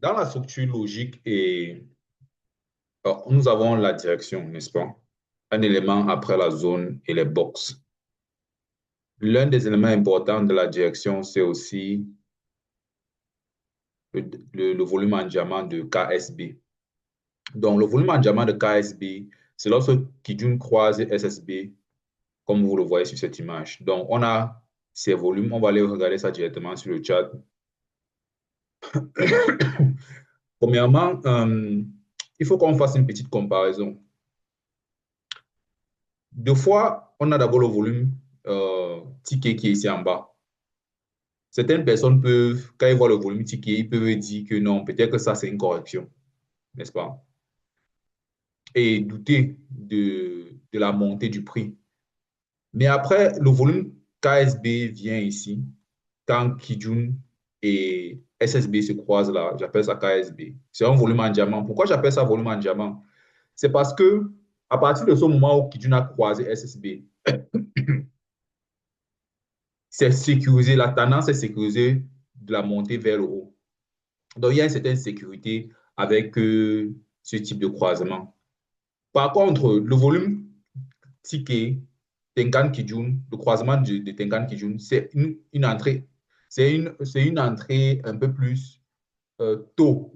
Dans la structure logique, nous avons la direction, n'est-ce pas? Un élément après la zone et les box. L'un des éléments importants de la direction, c'est aussi le volume en diamant de KSB. Donc, le volume en diamant de KSB, c'est lorsque Kijun croise SSB, comme vous le voyez sur cette image. Donc, on a ces volumes. On va aller regarder ça directement sur le chat. Premièrement, il faut qu'on fasse une petite comparaison. Deux fois, on a d'abord le volume ticket qui est ici en bas. Certaines personnes peuvent, quand ils voient le volume ticket, ils peuvent dire que non, peut-être que ça, c'est une correction, n'est-ce pas? Et douter de la montée du prix. Mais après, le volume KSB vient ici. Quand Kijun et SSB se croisent là, j'appelle ça KSB. C'est un volume en diamant. Pourquoi j'appelle ça volume en diamant? C'est parce que à partir de ce moment où Kijun a croisé SSB, c'est sécurisé, la tendance est sécurisée de la montée vers le haut. Donc, il y a une certaine sécurité avec ce type de croisement. Par contre, le volume ticket Tenkan Kijun, le croisement de Tenkan Kijun, c'est une entrée. C'est une entrée un peu plus tôt.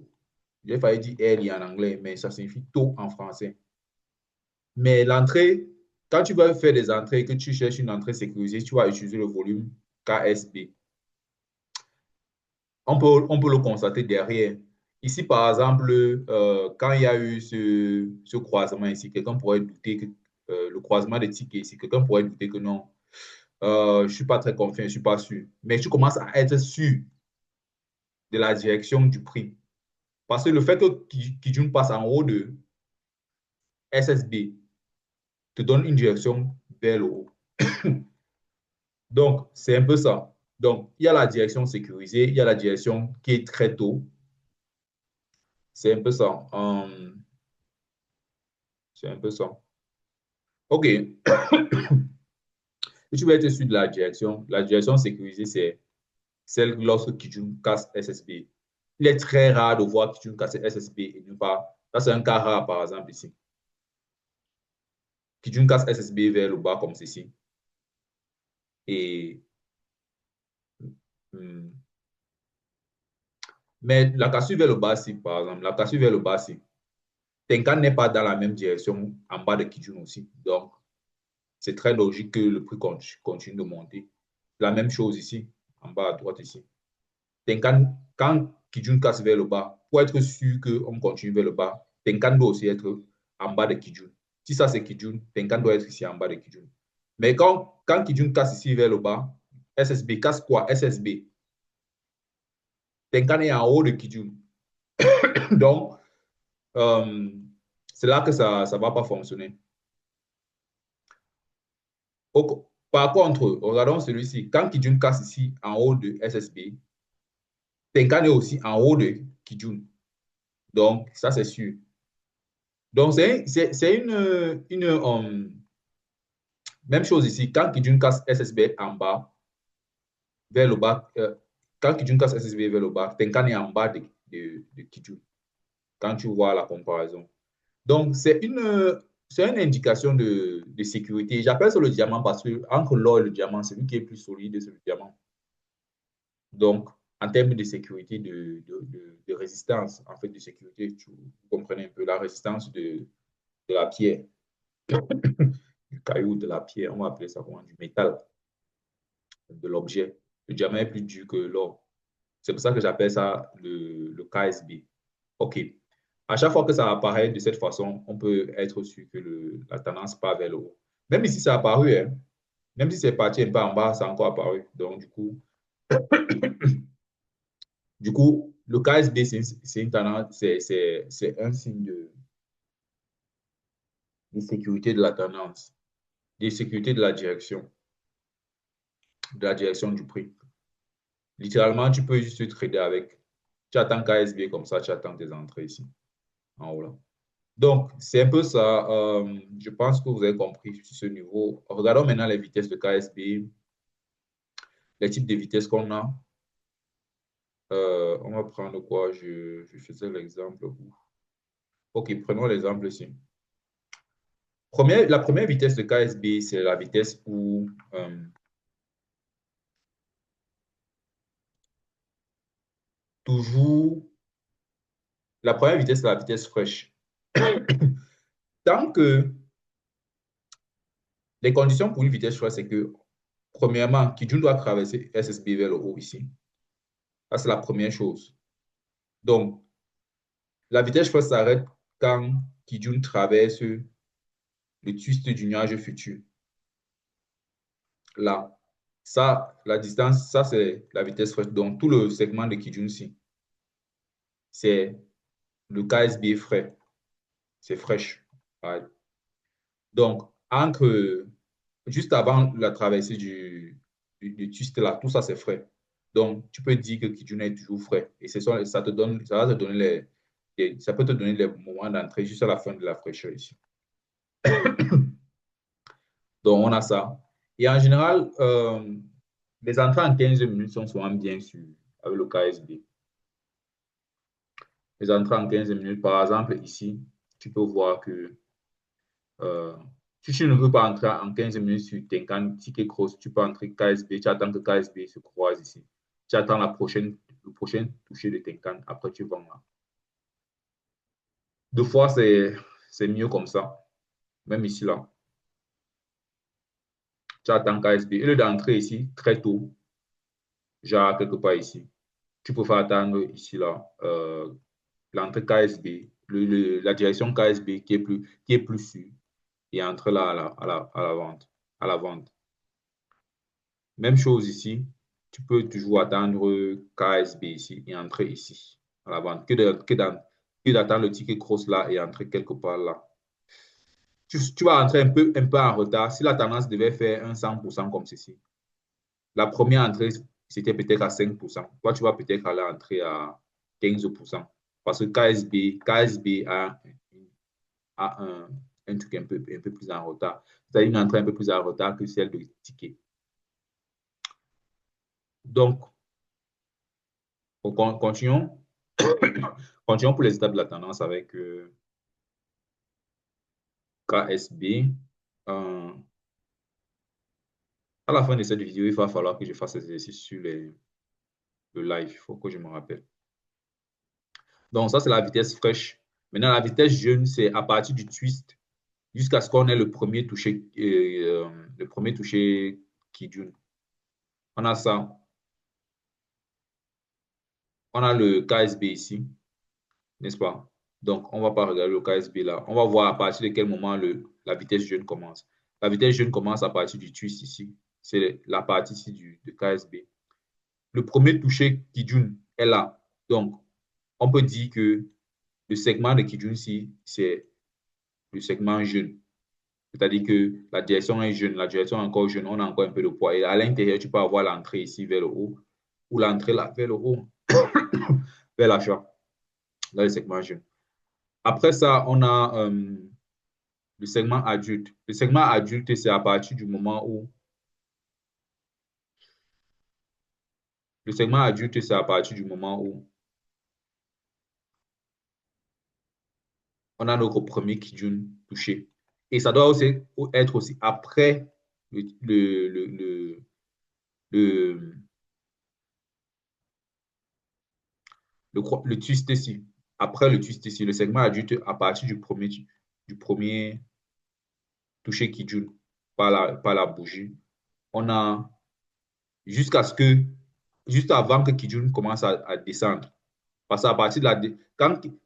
J'ai failli dire early en anglais, mais ça signifie tôt en français. Mais l'entrée, quand tu vas faire des entrées, que tu cherches une entrée sécurisée, tu vas utiliser le volume KSB. On peut le constater derrière. Ici, par exemple, quand il y a eu ce croisement ici, quelqu'un pourrait douter que le croisement des tickets ici, quelqu'un pourrait douter que non, je ne suis pas très confiant, je ne suis pas sûr. Mais tu commences à être sûr de la direction du prix. Parce que le fait que Kijun passe en haut de SSB te donne une direction vers le haut. Donc, c'est un peu ça. Donc, il y a la direction sécurisée, il y a la direction qui est très tôt. C'est un peu ça. C'est un peu ça. OK. Et tu vas être sûr de la direction. La direction sécurisée, c'est celle lorsque Kijun casse SSB. Il est très rare de voir Kijun casser SSB et ne pas. Ça, c'est un cas rare, par exemple, ici. Kijun casse SSB vers le bas comme ceci. Et, hum, mais la cassure vers le bas, si, par exemple, la cassure vers le bas, si, Tenkan n'est pas dans la même direction en bas de Kijun aussi. Donc, c'est très logique que le prix continue de monter. La même chose ici, en bas à droite ici. Tenkan, quand Kijun casse vers le bas, pour être sûr qu'on continue vers le bas, Tenkan doit aussi être en bas de Kijun. Si ça c'est Kijun, Tenkan doit être ici en bas de Kijun. Mais quand Kijun casse ici vers le bas, SSB casse quoi? SSB. Tenkan est en haut de Kijun. Donc, euh, c'est là que ça ne va pas fonctionner. Par contre, regardons celui-ci. Quand Kijun casse ici en haut de SSB, Tenkan est aussi en haut de Kijun. Donc, ça, c'est sûr. Donc, c'est même chose ici. Quand Kijun casse SSB en bas, vers le bas, quand Kijun casse SSB vers le bas, Tenkan est en bas de Kijun. Quand tu vois la comparaison. Donc, c'est une indication de sécurité. J'appelle ça le diamant parce que entre l'or et le diamant, celui qui est plus solide, c'est le diamant. Donc, en termes de sécurité, de résistance, en fait, de sécurité, vous comprenez un peu la résistance de la pierre, du caillou, de la pierre, on va appeler ça comment, du métal, de l'objet. Le diamant est plus dur que l'or. C'est pour ça que j'appelle ça le KSB. OK. À chaque fois que ça apparaît de cette façon, on peut être sûr que la tendance part vers le haut. Même ici, ça a apparu, hein. Même si c'est parti un peu en bas, ça a encore apparu. Donc, le KSB, c'est une tendance, c'est un signe de sécurité de la tendance, de sécurité de la direction du prix. Littéralement, tu peux juste trader avec. Tu attends KSB comme ça, tu attends tes entrées ici, en haut là. Donc, c'est un peu ça. Je pense que vous avez compris sur ce niveau. Regardons maintenant les vitesses de KSB, les types de vitesses qu'on a. On va prendre quoi? Je faisais l'exemple. OK, prenons l'exemple ici. La première vitesse de KSB, c'est la vitesse où toujours, la première vitesse, c'est la vitesse fraîche. Tant que les conditions pour une vitesse fraîche, c'est que, premièrement, Kijun doit traverser SSB vers le haut ici. Ça, c'est la première chose. Donc, la vitesse fraîche s'arrête quand Kijun traverse le twist du nuage futur. Là, ça, la distance, ça, c'est la vitesse fraîche. Donc, tout le segment de Kijun-ci, c'est le KSB frais. C'est fraîche. Ouais. Donc, juste avant la traversée du twist là, tout ça, c'est frais. Donc, tu peux dire que Kijun est toujours frais. Et ça va te donner ça peut te donner les moments d'entrée juste à la fin de la fraîcheur ici. Donc, on a ça. Et en général, les entrées en 15 minutes sont souvent bien suivies avec le KSB. Les entrées en 15 minutes, par exemple, ici, tu peux voir que euh, si tu ne veux pas entrer en 15 minutes sur Tenkan Ticket Cross, tu peux entrer KSB, tu attends que KSB se croise ici. Tu attends le prochain toucher de Tenkan, après tu vas là. Deux fois, c'est mieux comme ça, même ici, là. Tu attends KSB. Et lieu d'entrer ici, très tôt, genre quelque part ici, tu peux faire attendre ici, là, l'entrée KSB, la direction KSB qui est plus sûre, et entrer là à la vente, à la vente. Même chose ici, tu peux toujours attendre KSB ici et entrer ici à la vente, que d'attendre le ticket cross là et entrer quelque part là. Tu vas entrer un peu en retard. Si la tendance devait faire un 100% comme ceci, la première entrée, c'était peut-être à 5%. Toi, tu vas peut-être aller entrer à 15%. Parce que KSB a un truc un peu plus en retard. C'est-à-dire une entrée un peu plus en retard que celle de ticket. Donc, continuons. Continuons pour les étapes de la tendance avec KSB. Euh, à la fin de cette vidéo, il va falloir que je fasse des exercices sur le live. Il faut que je me rappelle. Donc, ça, c'est la vitesse fraîche. Maintenant, la vitesse jeune, c'est à partir du twist jusqu'à ce qu'on ait le premier touché Kijun. On a ça. On a le KSB ici, n'est-ce pas? Donc, on ne va pas regarder le KSB là. On va voir à partir de quel moment la vitesse jeune commence. La vitesse jeune commence à partir du twist ici. C'est la partie ici de KSB. Le premier touché Kijun est là. Donc, on peut dire que le segment de Kijun ici, c'est le segment jeune. C'est-à-dire que la direction est jeune, la direction est encore jeune, on a encore un peu de poids. Et à l'intérieur, tu peux avoir l'entrée ici vers le haut ou l'entrée là vers le haut, vers l'achat, dans le segment jeune. Après ça, on a le segment adulte. Le segment adulte, c'est à partir du moment où le segment adulte, c'est à partir du moment où on a notre premier Kijun touché. Et ça doit aussi être aussi après le, le, le, le, le, le twist ici. Après le twist ici, le segment adulte à partir du premier touché Kijun par la bougie. On a jusqu'à ce que, juste avant que Kijun commence à descendre. Parce qu'à partir de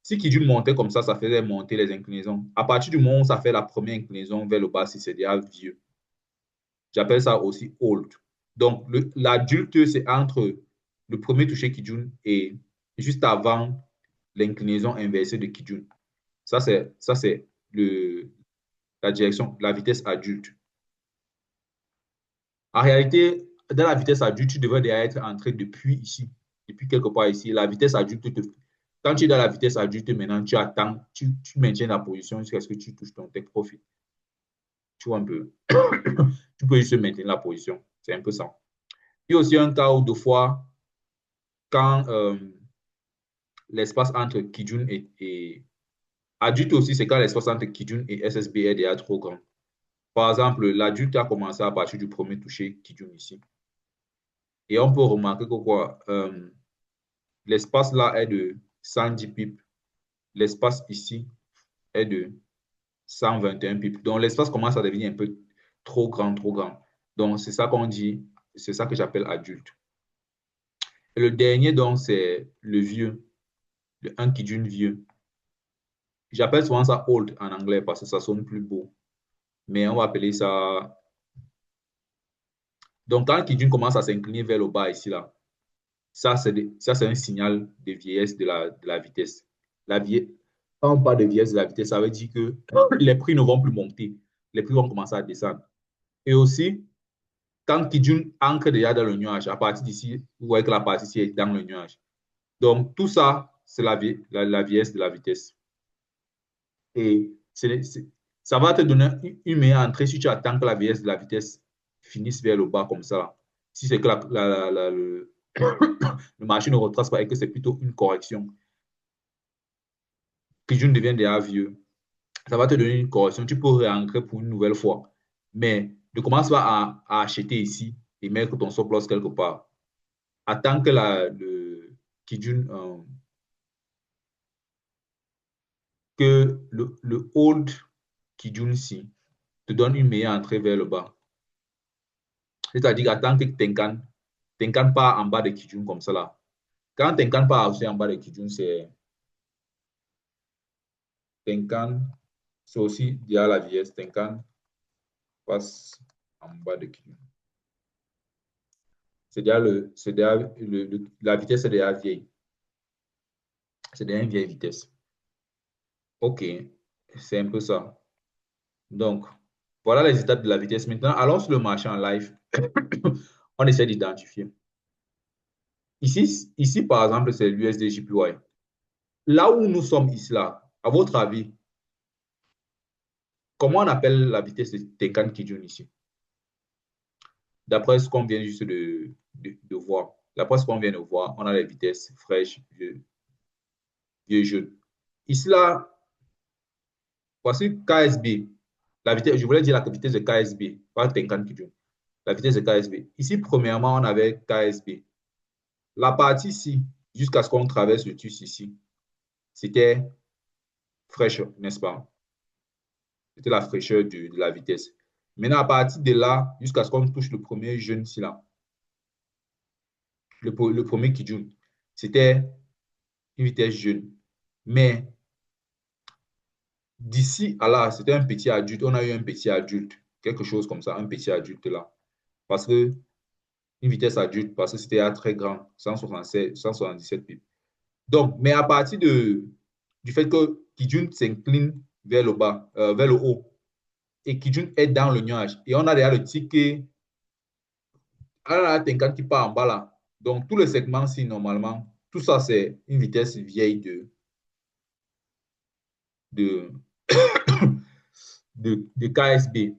si Kijun montait comme ça faisait monter les inclinaisons. À partir du moment où ça fait la première inclinaison vers le bas, c'est déjà vieux. J'appelle ça aussi old. Donc, l'adulte, c'est entre le premier toucher Kijun et juste avant l'inclinaison inversée de Kijun. Ça, c'est la direction, la vitesse adulte. En réalité, dans la vitesse adulte, tu devrais déjà être entré depuis ici, depuis quelque part ici. La vitesse adulte, quand tu es dans la vitesse adulte, maintenant, tu attends, tu maintiens la position jusqu'à ce que tu touches ton take profit. Tu vois un peu. Tu peux juste maintenir la position. C'est un peu ça. Il y a aussi un cas où deux fois, quand l'espace entre Kijun et adulte aussi, c'est quand l'espace entre Kijun et SSB est déjà trop grand. Par exemple, l'adulte a commencé à partir du premier toucher Kijun ici. Et on peut remarquer que quoi, l'espace là est de 110 pips. L'espace ici est de 121 pips. Donc, l'espace commence à devenir un peu trop grand, trop grand. Donc, c'est ça qu'on dit, c'est ça que j'appelle adulte. Et le dernier, donc, c'est le vieux, le 1 Kijun vieux. J'appelle souvent ça old en anglais parce que ça sonne plus beau. Mais on va appeler ça. Donc, quand Kijun commence à s'incliner vers le bas ici, là, ça, c'est un signal de vieillesse de la vitesse. La vie... Quand on parle de vieillesse de la vitesse, ça veut dire que les prix ne vont plus monter. Les prix vont commencer à descendre. Et aussi, quand Kijun ancre déjà dans le nuage, à partir d'ici, vous voyez que la partie ici est dans le nuage. Donc, tout ça, c'est la vieillesse de la vitesse. Et ça va te donner une meilleure entrée si tu attends que la vieillesse de la vitesse finisse vers le bas comme ça. Si c'est que le marché ne retrace pas et que c'est plutôt une correction, que je devient déjà vieux, ça va te donner une correction. Tu peux réancrer pour une nouvelle fois. Mais ne commence pas à acheter ici et mettre ton stop loss quelque part. Attends que Kijun, que le hold Kijun ici te donne une meilleure entrée vers le bas. C'est-à-dire, attends que Tenkan pas en bas de Kijun comme ça là. Quand Tenkan pas aussi en bas de Kijun, c'est Tenkan, c'est aussi déjà la vieillesse. Tenkan passe en bas de Kijun. La vitesse est déjà vieille. C'est déjà une vieille vitesse. OK, c'est un peu ça. Donc, voilà les étapes de la vitesse. Maintenant, allons sur le marché en live. On essaie d'identifier. Ici, par exemple, c'est l'USD-JPY. Là où nous sommes ici, là, à votre avis, comment on appelle la vitesse de Tenkan Kijun ici? D'après ce qu'on vient juste de voir. D'après ce qu'on vient de voir, on a les vitesses fraîches, vieux jeunes. Ici, là, voici KSB. La vitesse, je voulais dire la vitesse de KSB, pas Tenkan Kijun. La vitesse de KSB. Ici, premièrement, on avait KSB. La partie ici, jusqu'à ce qu'on traverse le TUS ici, c'était fraîche, n'est-ce pas? C'était la fraîcheur de la vitesse. Maintenant, à partir de là, jusqu'à ce qu'on touche le premier jeune ici, là, le premier Kijun, c'était une vitesse jeune. Mais d'ici à là, c'était un petit adulte. On a eu un petit adulte, quelque chose comme ça, un petit adulte là. Parce que une vitesse adulte, parce que c'était très grand, 167, 177 pips. Donc, mais à partir du fait que Kijun s'incline vers le bas, vers le haut, et Kijun est dans le nuage, et on a déjà le ticket, on a la Tenkan qui part en bas là. Donc, tout le segment-ci, normalement, tout ça, c'est une vitesse vieille de, de KSB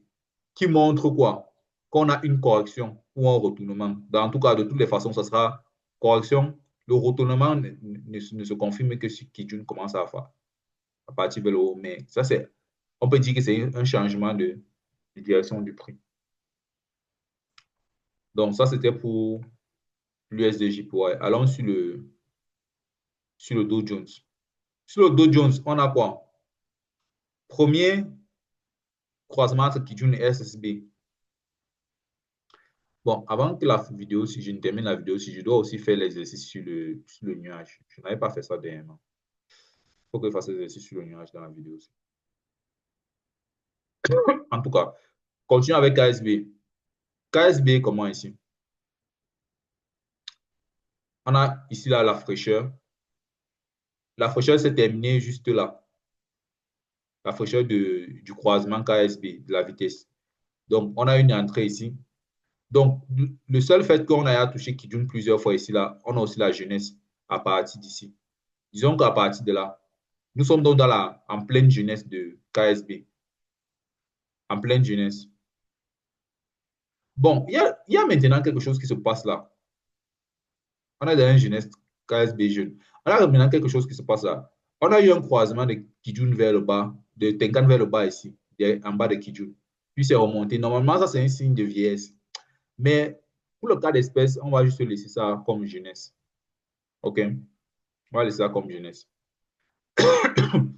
qui montre quoi? Qu'on a une correction ou un retournement. Dans tout cas, de toutes les façons, ça sera correction. Le retournement ne se confirme que si Kijun commence à faire à partir vers le haut. Mais ça, on peut dire que c'est un changement de direction du prix. Donc, ça, c'était pour l'USDJPY. Allons sur le Dow Jones. Sur le Dow Jones, on a quoi? Premier croisement entre Kijun et SSB. Bon, avant que la vidéo, si je ne termine la vidéo, si je dois aussi faire l'exercice sur le nuage. Je n'avais pas fait ça dernièrement. Il faut que je fasse l'exercice sur le nuage dans la vidéo aussi. En tout cas, continuons avec KSB. KSB, comment ici? On a ici là la fraîcheur. La fraîcheur s'est terminée juste là. La fraîcheur du croisement KSB, de la vitesse. Donc, on a une entrée ici. Donc, le seul fait qu'on ait touché Kijun plusieurs fois ici, là, on a aussi la jeunesse à partir d'ici. Disons qu'à partir de là, nous sommes donc en pleine jeunesse de KSB. En pleine jeunesse. Bon, il y a maintenant quelque chose qui se passe là. On est dans une jeunesse KSB jeune. On a maintenant quelque chose qui se passe là. On a eu un croisement de Kijun vers le bas, de Tenkan vers le bas ici, en bas de Kijun. Puis c'est remonté. Normalement, ça, c'est un signe de vieillesse. Mais pour le cas d'espèce, on va juste laisser ça comme jeunesse. OK? On va laisser ça comme jeunesse. On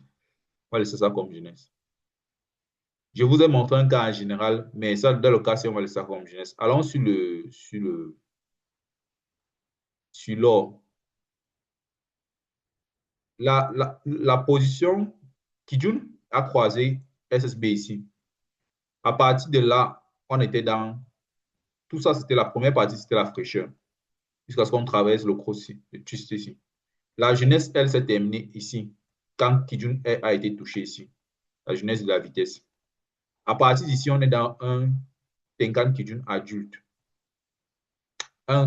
va laisser ça comme jeunesse. Je vous ai montré un cas en général, mais ça, dans le cas, si on va laisser ça comme jeunesse. Allons sur l'or. La position Kijun a croisé SSB ici. À partir de là, on était dans... Tout ça, c'était la première partie, c'était la fraîcheur. Jusqu'à ce qu'on traverse le cross juste ici. La jeunesse, elle, s'est terminée ici, quand Kijun a été touché ici. La jeunesse de la vitesse. À partir d'ici, on est dans un Tenkan Kijun adulte. Un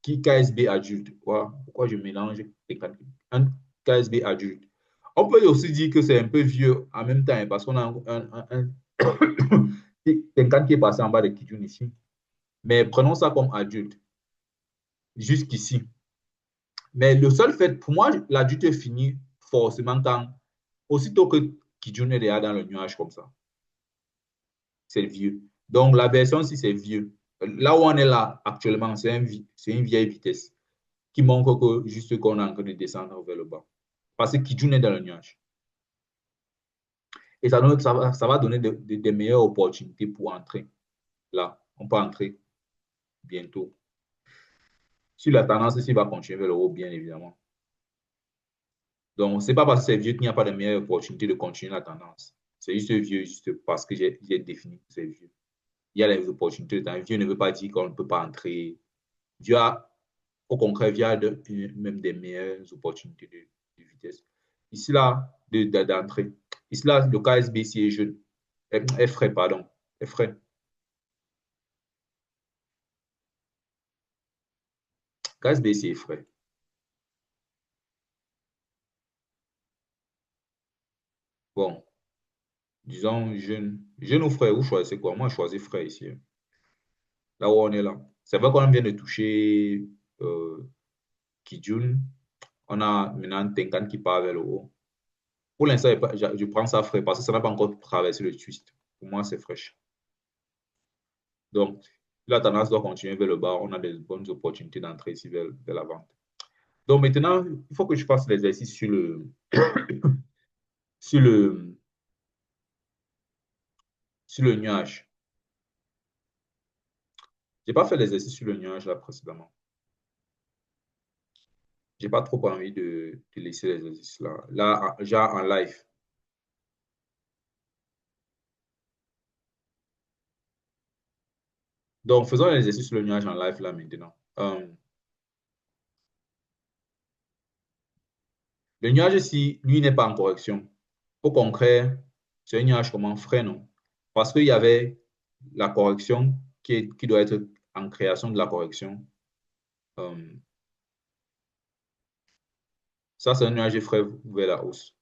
KSB adulte. Pourquoi je mélange Tenkan? Un KSB adulte. On peut aussi dire que c'est un peu vieux en même temps, parce qu'on a un Tenkan qui est passé en bas de Kijun ici. Mais prenons ça comme adulte, jusqu'ici. Mais le seul fait, pour moi, l'adulte finit forcément quand, aussitôt que Kijun est déjà dans le nuage comme ça. C'est vieux. Donc, la version, si c'est vieux, là où on est là actuellement, c'est une vieille vitesse qui montre que juste qu'on est en train de descendre vers le bas. Parce que Kijun est dans le nuage. Et ça va donner des meilleures opportunités pour entrer. Là, on peut entrer bientôt. Si la tendance ici va continuer vers le haut, bien évidemment. Donc, ce n'est pas parce que c'est vieux qu'il n'y a pas de meilleure opportunité de continuer la tendance. C'est juste vieux, juste parce que j'ai défini que c'est vieux. Il y a les opportunités. Vieux ne veut pas dire qu'on ne peut pas entrer. Dieu a, au contraire, il y a même des meilleures opportunités de vitesse. Ici, là, d'entrée. Ici, là, le KSBC est jeune. Est frais, pardon. Est frais. KSBC est frais. Bon, disons jeune. Jeune ou frais, vous choisissez quoi? Moi, je choisis frais ici. Là où on est là. C'est vrai qu'on vient de toucher Kijun. On a maintenant Tenkan qui part vers le haut. Pour l'instant, je prends ça frais parce que ça n'a pas encore traversé le twist. Pour moi, c'est fraîche. Donc, la tendance doit continuer vers le bas. On a des bonnes opportunités d'entrer ici vers la vente. Donc, maintenant, il faut que je fasse l'exercice sur le, sur le nuage. Je n'ai pas fait l'exercice sur le nuage là précédemment. Je n'ai pas trop envie de laisser l'exercice là. Là, genre en live. Donc, faisons l'exercice sur le nuage en live là maintenant. Le nuage ici, lui, n'est pas en correction. Au contraire, c'est un nuage comme frais, non? Parce qu'il y avait la correction qui doit être en création de la correction. Ça, c'est un nuage frais vers la hausse.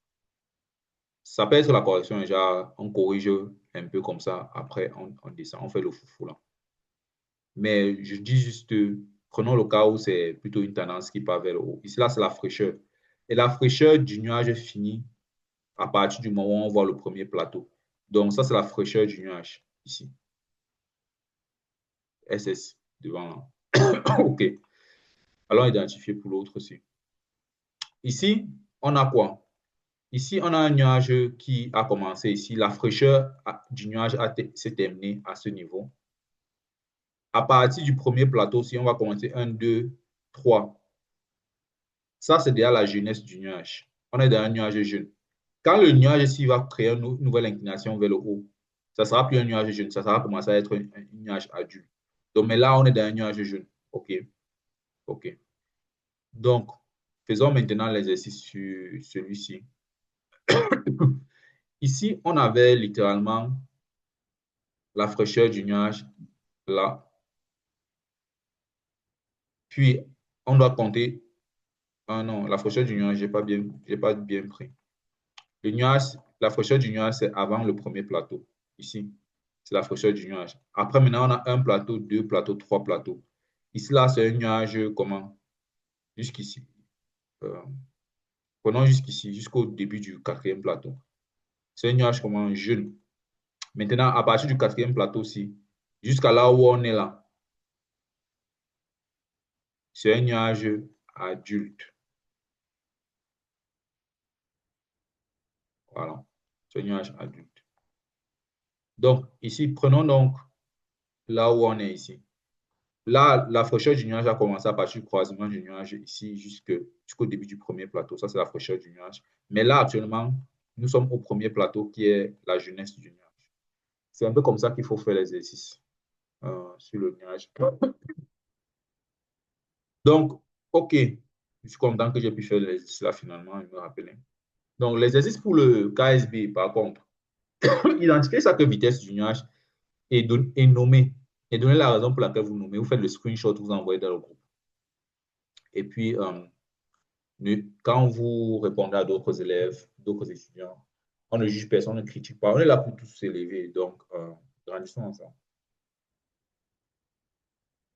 Ça peut être la correction, genre, on corrige un peu comme ça, après on descend, on fait le foufou là. Mais je dis juste, prenons le cas où c'est plutôt une tendance qui part vers le haut. Ici, là, c'est la fraîcheur. Et la fraîcheur du nuage finit à partir du moment où on voit le premier plateau. Donc, ça, c'est la fraîcheur du nuage, ici. SS, devant là. OK. Allons identifier pour l'autre aussi. Ici, on a quoi? Ici, on a un nuage qui a commencé ici. La fraîcheur du nuage s'est terminée à ce niveau. À partir du premier plateau, si on va commencer 1, 2, 3. Ça, c'est déjà la jeunesse du nuage. On est dans un nuage jeune. Quand le nuage ici va créer une nouvelle inclination vers le haut, ça ne sera plus un nuage jeune, ça sera commencer à être un nuage adulte. Donc, mais là, on est dans un nuage jeune. OK. OK. Donc, faisons maintenant l'exercice sur celui-ci. Ici, on avait littéralement la fraîcheur du nuage là. Puis, on doit compter. Ah non, la fraîcheur du nuage, j'ai pas bien pris. Le nuage, la fraîcheur du nuage, c'est avant le premier plateau. Ici, c'est la fraîcheur du nuage. Après, maintenant, on a un plateau, 2 plateaux, 3 plateaux. Ici, là, c'est un nuage comment? Jusqu'ici. Prenons jusqu'ici, jusqu'au début du quatrième plateau. C'est un nuage comment jeune. Maintenant, à partir du quatrième plateau-ci, jusqu'à là où on est là, c'est un nuage adulte. Voilà, c'est un nuage adulte. Donc, ici, prenons donc là où on est ici. Là, la fraîcheur du nuage a commencé à partir du croisement du nuage ici jusqu'au début du premier plateau. Ça, c'est la fraîcheur du nuage. Mais là, actuellement, nous sommes au premier plateau qui est la jeunesse du nuage. C'est un peu comme ça qu'il faut faire l'exercice sur le nuage. Donc, OK, je suis content que j'ai pu faire l'exercice là finalement et me rappeler. Donc, l'exercice pour le KSB, par contre, identifiez chaque vitesse du nuage et nommer. Et donner la raison pour laquelle vous nommez. Vous faites le screenshot, vous envoyez dans le groupe. Et puis, quand vous répondez à d'autres élèves, d'autres étudiants, on ne juge personne, on ne critique pas. On est là pour tous s'élever. Donc, grandissons ensemble.